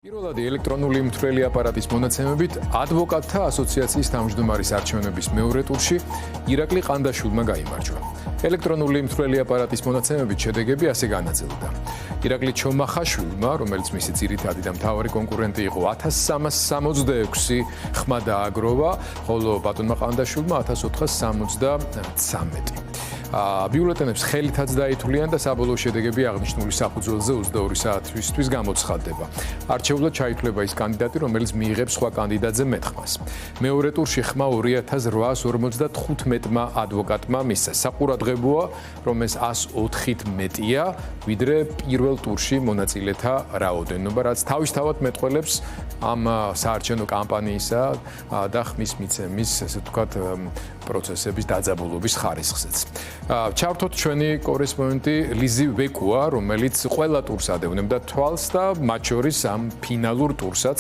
პირველად ელექტრონული მთვრელი აპარატის მონაცემებით ადვოკატთა ასოციაციის თავმჯდომარის არჩევნების მეორე ტურში ირაკლი ყანდაშვილმა გაიმარჯვა. ელექტრონული მთვრელი აპარატის მონაცემებით შედეგები ასე განაწილდა. ირაკლი ჩომახაშვილმა, რომელიც მისი ძირითადი და მთავარი კონკურენტი იყო, 1366 ხმა დააგროვა, ხოლო ბატონმა ყანდაშვილმა 1473. ბიულეტენებს ხელითაც დაითვლიან და საბოლოო შედეგები აღნიშნული საფუძველზე 22 საათისთვის გამოცხადდება. არჩეულად ჩაითვლება ის კანდიდატი, რომელიც მიიღებს სხვა კანდიდატზე მეტ-ხმას. მეორე ტურში ხმა 2855-მა ადვოკატმა მისცა. საყურადღებოა, რომ ეს 104-ით მეტია, ვიდრე პირველ ტურში მონაწილეთა რაოდენობა, რაც თავისთავად მეტყველებს ამ საარჩევნო კამპანიისა და ხმის მიცემის, ესე ვთქვათ, პროცესების დაძაბულობის ხარისხზეც. ჩავთოთ ჩვენი კორესპონდენტი ლიზი ვეკუა, რომელიც ყველა ტურს ადევნებდა თვალს და მათ შორის ამ ფინალურ ტურსაც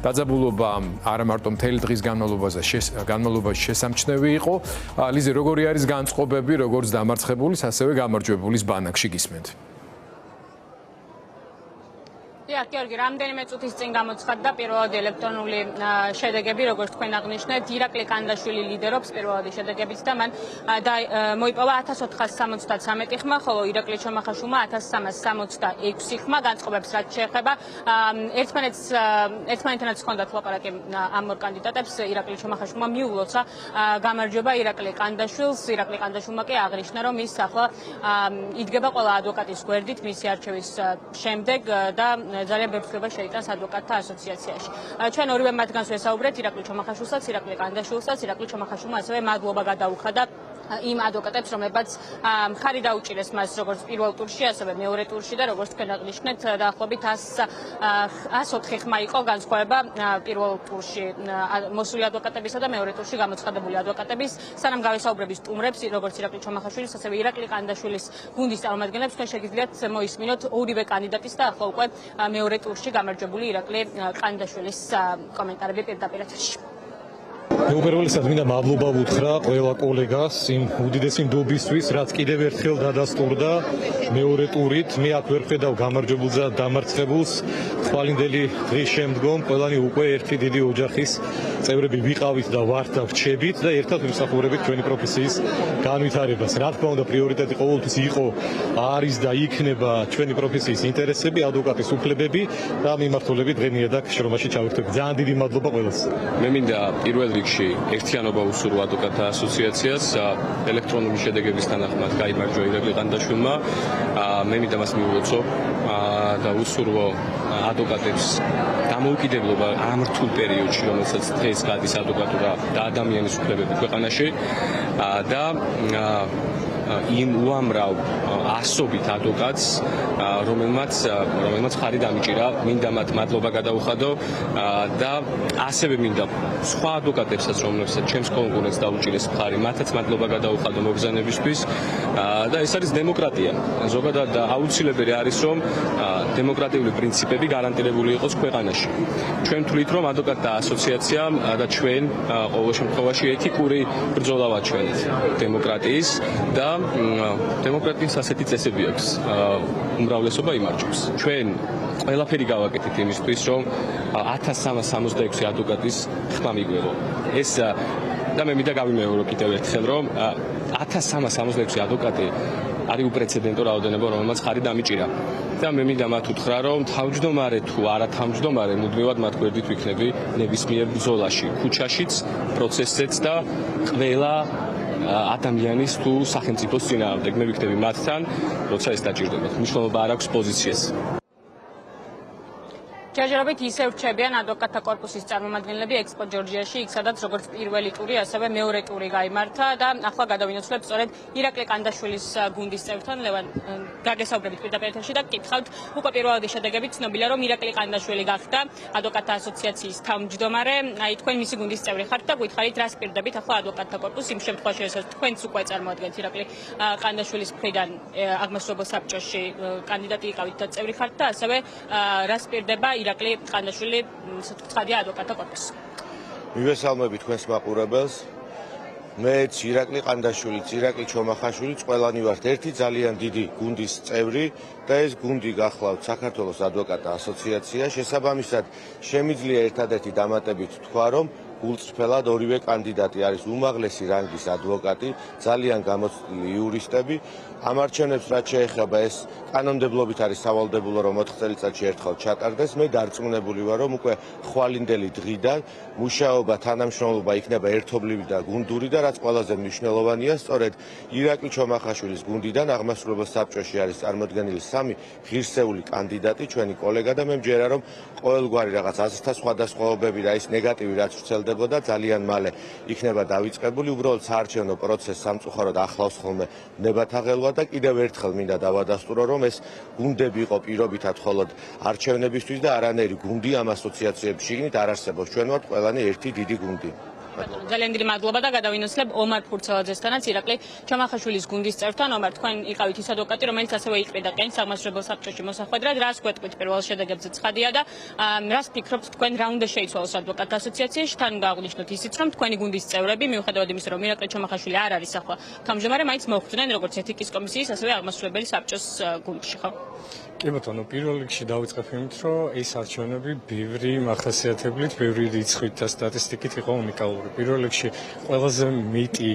დაძაბულობა არა მარტო მთელი დღის განმავლობაში შესამჩნევი იყო. ლიზი, როგორი არის განწყობები, როგორც დამარცხებულის, ასევე გამარჯვებულის ბანაკში გისმენთ? გიორგი, რამდენიმე წუთის წინ გამოცხადდა პირველადი ელექტრონული შედეგები, როგორც თქვენ აღნიშნეთ, ირაკლი ყანდაშვილი ლიდერობს პირველადი შედეგებით და მან მოიპოვა 1473 ხმა, ხოლო ირაკლი ჩომახაშვილმა 1366 ხმა. განწყობებს რაც შეეხება, ერთმანეთთანაც ჰქონდათ ლაპარაკი ამ ორ კანდიდატებს. ირაკლი ჩომახაშვილმა მიულოცა გამარჯვება ირაკლი ყანდაშვილს. ირაკლი ყანდაშვილმა კი აღნიშნა, რომ ის ახლა იდგება ყველა ადვოკატის გვერდით მისი არჩევის შემდეგ და ძალიან ბევრ შეიტანს ადვოკატთა ასოციაციაში. ჩვენ ორივე მათგანს ვესაუბრეთ, ირაკლი ჩომახაშვილსაც, ირაკლი ყანდაშვილსაც. ირაკლი ჩომახაშვილმა ასევე მადლობა გადაუხადა იმ ადვოკატებს, რომლებიც მხარი დაუჭირეს მას როგორც პირველ ტურში, ასევე მეორე ტურში და როგორც თქვენ აღნიშნეთ, დაახლოებით 104 ხმა იყო განსხვავება პირველ ტურში მოსული ადვოკატებისა და მეორე ტურში გამოცხადებული ადვოკატების. სანამ გავესაუბრები სტუმრებს, როგორც ირაკლი ჩომახაშვილის, ასევე ირაკლი ყანდაშვილის გუნდის წარმომადგენლებს, თქვენ შეგიძლიათ მოისმინოთ ორივე კანდიდატის და ახლა უკვე მეორე ტურში გამარჯვებული ირაკლი ყანდაშვილის კომენტარები პირდაპირ ეთერში. უპირველესად მინდა მადლობა ვუთხრა ყველა კოლეგას იმ უდიდესი ნდობისთვის, რაც კიდევ ერთხელ დადასტურდა მეორე ტურით. მე აქ ვერ ხედავ გამარჯვებულს და დამარცხებულს. თვალინდელი დღის შემდგომ ყველანი უკვე ერთი დიდი ოჯახის წევრები ვიყავით და ვართ და ვრჩებით და ერთად ვიმსახურებით ჩვენი პროფესიის განვითარებას. რა თქმა უნდა, პრიორიტეტი ყოველთვის იყო, არის და იქნება ჩვენი პროფესიის ინტერესები, ადვოკატის უფლებები და მიმართულებით დღენიადაკ შრომაში ჩავერთვები. ძალიან დიდი მადლობა ყველას. მე მინდა პირველ რიგში ერთიანობა უსურვო ადვოკატთა ასოციაციას. ელექტრონული შედეგების თანახმად გაიმარჯვა ირაკლი ყანდაშვილმა. მე მინდა მას მიულოცო და უსურვო ადვოკატებს დამოუკიდებლობა ამ რთულ პერიოდში, რომელსაც დღეს გადის ადვოკატურა და ადამიანის უფლებები ქვეყანაში და იმ უამრავ ასობით ადვოკატს, რომელმაც ხარი დამიჭირა, მინდა მათ მადლობა გადაუხადო და ასევე მინდა სხვა ადვოკატებსაც, რომლებსაც ჩემს კონკურენტს დაუჭირეს მხარი, მათაც მადლობა გადაუხადო მობრძანებისთვის და ეს არის დემოკრატია. ზოგადად აუცილებელი არის, რომ დემოკრატიული პრინციპები გარანტირებული იყოს ქვეყანაში. ჩვენ ვთვლით, რომ ადვოკატთა ასოციაცია და ჩვენ ყოველ შემთხვევაში ეთიკური ბრძოლა ვაჩვენეთ დემოკრატიის და დემოკრატიის ასეთი წესები აქვს. უმრავლესობა იმარჯვებს. ჩვენ ყველაფერი გავაკეთეთ იმისთვის, რომ 1366 ადვოკატის ხმა მიგვეღო. ეს და მე მინდა გავიმეორო კიდევ ერთხელ, რომ 1366 ადვოკატი არის უპრეცედენტო რაოდენობა, რომელმაც ხარი დამიჭირა. და მე მინდა მათ უთხრა, რომ თავმჯდომარე თუ არა თავმჯდომარე, მუდმივად მათ გვერდით ვიქნები ნებისმიერ ბრძოლაში, ქუჩაშიც, პროცესზეც და ყველა ადამიანის თუ სახელმწიფოს წინააღმდეგ. მე ვიქნები მათთან, როცა ეს დაჭირდებათ. მნიშვნელობა არ აქვს პოზიციას. ჯერჯერობით ისევ რჩებიან ადვოკატთა კორპუსის წარმომადგენლები ექსპო ჯორჯიაში, იქ სადაც როგორც პირველი ტური, ასევე მეორე ტური გაიმართა და ახლა გადავინაცვლებთ სწორედ ირაკლი ყანდაშვილის გუნდის წევრთან, ლევან გაგესაუბრებით პირდაპირ ეთერში და გკითხავთ, უკვე პირველადი შედეგებით ცნობილია, რომ ირაკლი ყანდაშვილი გახდა ადვოკატთა ასოციაციის თავმჯდომარე. აი, თქვენ მისი გუნდის წევრი ხართ და გითხარით, რას პირდებით ახლა ადვოკატთა კორპუსი იმ შემთხვევაში, რასაც თქვენც უკვე წარმოადგენთ ირაკლი ყანდაშვილის მხრიდან აღმასრულებელ საბჭოში კანდიდატი იყავით და წევრი ხართ და ასევე რას პირდება ირაკლი ყანდაშვილი, ცხადია ადვოკატთა კორპუსი. მივესალმები თქვენს მაყურებელს. მეც ირაკლი ყანდაშვილიც, ირაკლი ჩომახაშვილიც ყველანი ვართ ერთი ძალიან დიდი გუნდის წევრი და ეს გუნდი გახლავთ საქართველოს ადვოკატთა ასოციაცია. შესაბამისად, შემიძლია ერთადერთი დამატებით თქვა, რომ გულწრფელად ორივე კანდიდატი არის უმაღლესი რანგის ადვოკატი, ძალიან გამოცდილი იურისტები. ამ არჩევნებს რაც შეეხება ეს კანონმდებლობით არის სავალდებულო, რომ 4 წელიწადში ერთხელ ჩატარდეს. მე დარწმუნებული ვარ, რომ უკვე ხვალინდელი დღიდან მუშაობა, თანამშრომლობა იქნება ერთობლივი და გუნდური და რაც ყველაზე მნიშვნელოვანია, სწორედ ირაკლი ჩომახაშვილის გუნდიდან აღმასრულებელ საბჭოში არის წარმოდგენილი 3 ღირსეული კანდიდატი, ჩვენი კოლეგა და მე მჯერა, რომ ყოველგვარი რაღაც აზრთა სხვადასხვაობები და ის ნეგატივი რაც ვრცელდებოდა ძალიან მალე იქნება დავიწყებული. უბრალოდ საარჩევნო პროცესს სამწუხაროდ ახლავს ხოლმე ნებათაღელვა და კიდევ ერთხელ მინდა დავადასტურო, რომ ეს გუნდები იყო პირობითად მხოლოდ არჩევნებისთვის და არანაირი გუნდი ამ ასოციაციების შიგნით არ არსებობს. ჩვენ ვართ ყველანი ერთი დიდი გუნდი. ძალიან დიდი მადლობა და გადავინოცლებ ომარ ფურცელაძესთანაც, ირაკლი ჩომახაშვილის გუნდის წევრთან. ომარ, თქვენ იყავით ის ადვოკატი, რომელიც ასევე იყრიდა კენს აღმასრულებელ საბჭოში მოსახვედრად. რას გვეტყვით პირველ შედეგებზე ცხადია და რას ფიქრობთ თქვენ, რა უნდა შეიცვალოს ადვოკატთა ასოციაციაში? თან გააღვნიშნოთ ისიც, რომ თქვენი გუნდის წევრები, მიუხედავად იმისა, რომ ირაკლი ჩომახაშვილი არ არის ახლა თავმჯდომარე, მაინც მოხვდნენ როგორც ეთიკის კომისიის, ასევე აღმასრულებელი საბჭოს გუნდში, ხო? კი ბატონო, პირველ რიგში დავიწყებ იმით, რომ ეს არჩევნები ბევრი მახასიათებლით, ბევრი რიცხვით და სტატისტიკით იყო უნიკალური. პირველ რიგში ყველაზე მეტი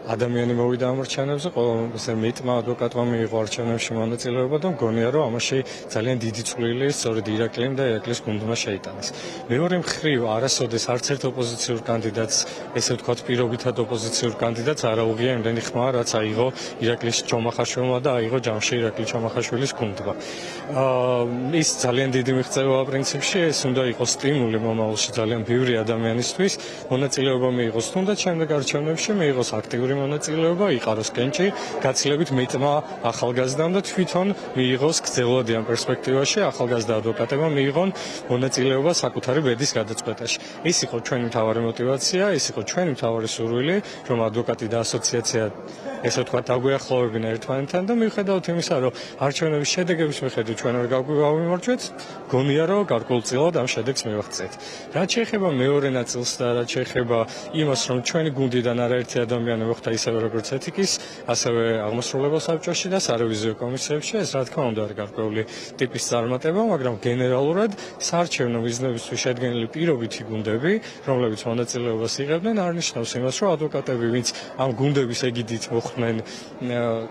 ადამიანი მოვიდა ამ არჩევნებზე, ყველაზე მეტმა ადვოკატმა მიიღო არჩევნებში მონაწილეობა და მგონია, რომ ამაში ძალიან დიდი წვლილი სწორედ ირაკლიმ და ირაკლის გუნდმა შეიტანეს. მეორე მხრივ, არასოდეს არც ერთ ოპოზიციურ კანდიდატს, ესე ვთქვათ, პირობითად ოპოზიციურ კანდიდატს არ აუღია იმდენი ხმა, რაც აიღო ირაკლის ჩომახაშვილმა და აიღო ჯამში ირაკლი ჩომახაშვილის გუნდმა. ის ძალიან დიდი მიღწევაა პრინციპში, ეს უნდა იყოს სტიმული მომავალში ძალიან ბევრი ადამიანისთვის, მონაწილეობა მიიღოს თუნდაც შემდეგ არჩევნებში, მიიღოს აქტიური მონაწილეობა, იყაროს კენჭი, გაცილებით მეტმა ახალგაზრდამ და თვითონ მიიღოს გრძელვადი ამ პერსპექტივაში, ახალგაზრდა ადვოკატებმა მიიღონ მონაწილეობა საკუთარი ბედის გადაწყვეტაში. ეს იყო ჩვენი მთავარი მოტივაცია, ეს იყო ჩვენი მთავარი სურვილი, რომ ადვოკატი და ასოციაცია ესე ვთქვათ, დაგვეახლოვებინა ერთმანეთთან და მიუხედავად იმისა, რომ არჩევნების შედეგების მიხედვით ჩვენ არ გავიმარჯვეთ, გონია, რომ გარკვეულწილად ამ შედეგს მივაღწიეთ. რაც შეეხება მეორე ნაწილს და რაც შეეხება იმას, რომ ჩვენი გუნდიდან არაერთი ადამიანი მოხდა ისევე როგორც ეთიკის, ასევე აღმასრულებელ საბჭოში და სარევიზიო კომისიებში, ეს რა თქმა უნდა არის გარკვეული ტიპის წარმატება, მაგრამ გენერალურად საარჩევნო მიზნებისთვის შედგენილი პირობითი გუნდები, რომლებიც მონაწილეობას იღებდნენ, არ ნიშნავს იმას, რომ ადვოკატები, ვინც ამ გუნდების ეგიდით მოხვდნენ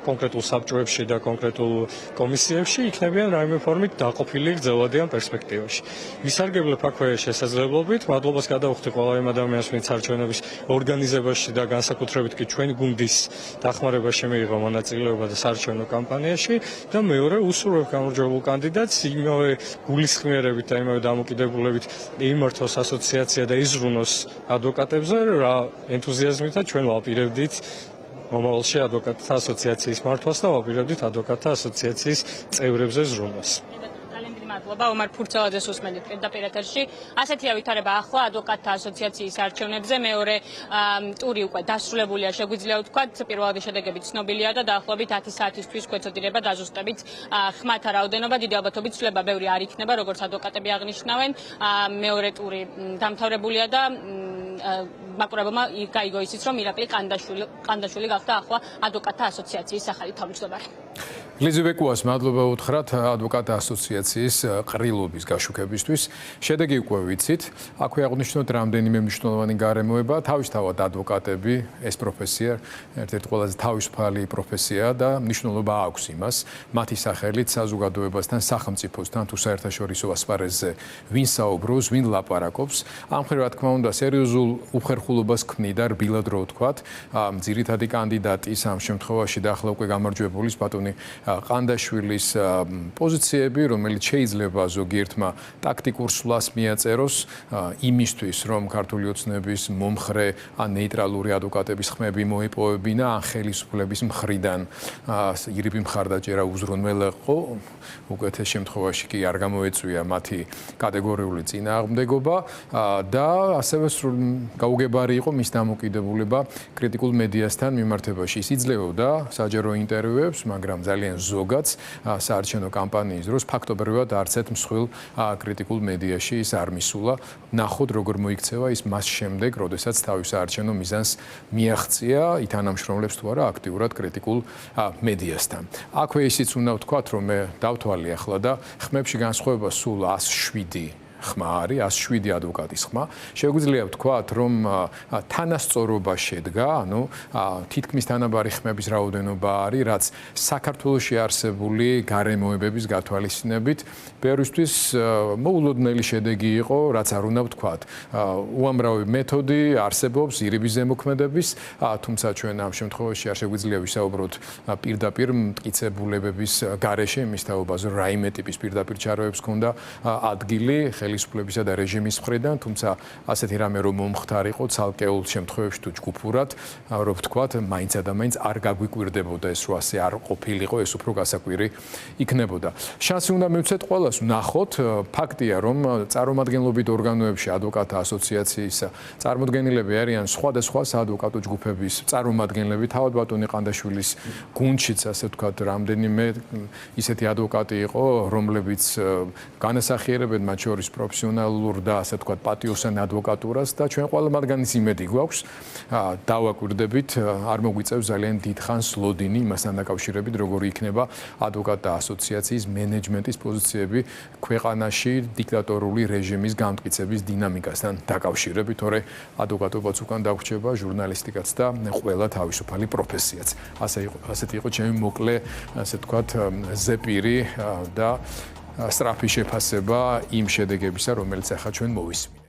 კონკრეტულ საბჭოებში და კონკრეტულ კომისიებში, იქნებიან რაიმე ფორმით დაყოფილი გრძელვადი ამ პერსპექტივაში. ვისარგებლებ აქვე შესაძლებლობით, მადლობას გადავხდი ყველა იმ ადამიანს, ვინც არჩევნების ორგანიზებაში და განსაკუთრებით კი ჩვენი გუნდის დახმარებაში მიიღო მონაწილეობა და საარჩევნო კამპანიაში და მეორე უსურვებ გამარჯვებულ კანდიდატს იმავე გულისხმიერებით და იმავე დამოკიდებულებით იმართოს ასოციაცია და იზრუნოს ადვოკატებზე, რა ენთუზიაზმითაც ჩვენ ვაპირებდით მომავალში ადვოკატთა ასოციაციის მართვას და ვაპირებდით ადვოკატთა ასოციაციის წევრებზე ზრუნვას. მადლობა, ომარ ფურცელაძეს უსმენთ პირდაპირ ეთერში. ასეთია ვითარება ახლა ადვოკატთა ასოციაციის არჩევნებზე. მეორე ტური უკვე დასრულებულია, შეგვიძლია ვთქვათ, პირველადი შედეგები ცნობილია და დაახლოებით 10 საათისთვის გვეცოდინება დაზუსტებით ხმათა რაოდენობა, დიდი ალბათობით ცვლილება ბევრი არ იქნება, როგორც ადვოკატები აღნიშნავენ. მეორე ტური დამთავრებულია და მაყურებელმა გაიგო ისიც, რომ ირაკლი ყანდაშვილი გახდა ახლა ადვოკატთა ასოციაციის ახალი თავმჯდომარე. ლიზი ბეკუას მადლობა უთხრათ ადვოკატთა ასოციაციის ყრილობის გაშუქებისთვის. შედეგი უკვე ვიცით. აქვე აღნიშნოთ რამდენიმე მნიშვნელოვანი გარემოება. თავისთავად ადვოკატები, ეს პროფესია ერთ-ერთი ყველაზე თავისუფალი პროფესიაა და მნიშვნელობა აქვს იმას, მათი სახელით საზოგადოებასთან, სახელმწიფოსთან თუ საერთაშორისო ასპარეზზე ვინ საუბრობს, ვინ ლაპარაკობს. ამ მხრივ, რა თქმა უნდა, სერიოზულ უხერხულობას ქმნიდა რბილად რო ვთქვათ, ძირითადი კანდიდატის ამ შემთხვევაში და ახლა უკვე გამარჯვებულის ბატონი ყანდაშვილის პოზიციები, რომელიც შეიძლება ზოგიერთმა ტაქტიკურ სვლას მიაწეროს იმისთვის, რომ ქართული ოცნების მომხრე ან ნეიტრალური ადვოკატების ხმები მოეპოვებინა, ან ხელისუფლების მხრიდან ირიბი მხარდაჭერა უზრუნველყო, უკეთეს შემთხვევაში კი არ გამოეწვია მათი კატეგორიული წინააღმდეგობა და ასევე გაუგებარი იყო მის დამოკიდებულება კრიტიკულ მედიასთან მიმართებაში. ის იძლეოდა საჯარო ინტერვიუებს, მაგრამ ძალიან ზოგადს საარჩევნო კამპანიის დროს ფაქტობრივად არც ერთ მსხვილ კრიტიკულ მედიაში ის არ მისულა. ნახოთ როგორ მოიქცევა ის მას შემდეგ, როდესაც თავის საარჩევნო მიზანს მიაღწია, ითანამშრომლებს თუ არა აქტიურად კრიტიკულ მედიასთან. აქვე ისიც უნდა ვთქვათ, რომ მე დავთვალე ახლა და ხმებში განსხვავება სულ 107 ხმა არის 107 ადვოკატის ხმა. შეგვიძლია ვთქვათ, რომ თანასწორობა შედგა, ანუ თითქმის თანაბარი ხმების რაოდენობა არის, რაც საქართველოში არსებული გარემოებების გათვალისწინებით ბევრისთვის მოულოდნელი შედეგი იყო, რაც არ უნდა ვთქვათ. უამრავი მეთოდი არსებობს ირიბის ზემოქმედების, თუმცა ჩვენ ამ შემთხვევაში არ შეგვიძლია ვისაუბროთ პირდაპირ მტკიცებულებების გარეშე იმის თაობაზე, რაიმე ტიპის პირდაპირ ჩარევებს ჰქონდა ადგილი ხელისუფლებისა და რეჟიმის მხრიდან, თუმცა ასეთი რამე რომ მომხდარიყო ცალკეულ შემთხვევებში თუ ჯგუფურად, რომ ვთქვათ, მაინც ადამიანს არ გაგვიკვირდებოდა ეს, რომ ასე არ ყოფილიყო, ეს უფრო გასაკვირი იქნებოდა. შანსი უნდა მივცეთ ყველას, ნახოთ, ფაქტია, რომ წარმომადგენლობით ორგანოებში ადვოკატთა ასოციაციის წარმოდგენილები არიან სხვადასხვა საადვოკატო ჯგუფების წარმომადგენლები, თავად ბატონი ყანდაშვილის გუნდშიც, ასე ვთქვათ, რამდენიმე ისეთი ადვოკატი იყო, რომლებიც განასახიერებენ მათ შორის პროფესიონალურ და ასე ვთქვათ პატიოსან ადვოკატურას და ჩვენ ყველა მათგანის იმედი გვაქვს დავაკვირდებით არ მოგვიწევს ძალიან დიდ ხანს ლოდინი იმასთან დაკავშირებით როგორი იქნება ადვოკატთა ასოციაციის მენეჯმენტის პოზიციები ქვეყანაში დიქტატორული რეჟიმის გამტკიცების დინამიკასთან დაკავშირებით თორე ადვოკატობაც უკან დაგვრჩება ჟურნალისტიკაც და ყველა თავისუფალი პროფესიაც ასეთი იყო ჩემი მოკლე ასე ვთქვათ ზეპირი და სწრაფი შეფასება იმ შედეგებისა, რომელიც ახლა ჩვენ მოვისმინეთ.